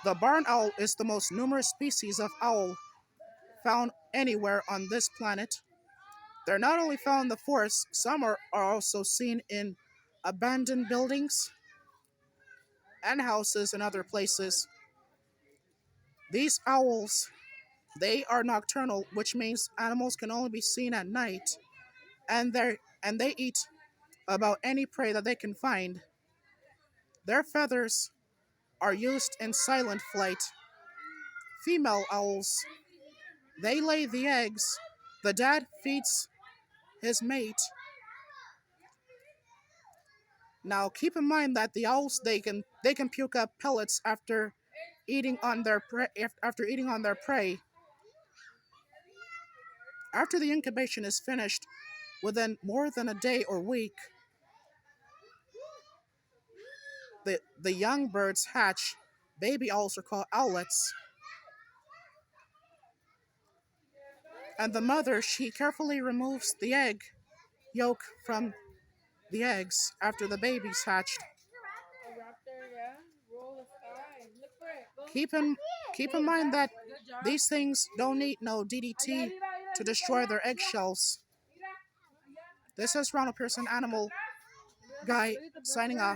The barn owl is the most numerous species of owl found anywhere on this planet. They're not only found in the forest, some are also seen in abandoned buildings and houses and other places. These owls, they are nocturnal, which means animals can only be seen at night, and they eat about any prey that they can find. Their feathers are used in silent flight. Female owls, they lay the eggs. The dad feeds his mate. Now keep in mind that the owls they can puke up pellets after eating on their prey. After the incubation is finished, within more than a day or week, the young birds hatch. Baby owls are called owlets, and the mother she carefully removes the egg yolk from the eggs after the baby's hatched. A raptor, yeah. Roll the sky. Look for it. Go. Keep in mind that these things don't need no DDT to destroy their eggshells. This is Ronald Pearson, Animal Guy, signing off.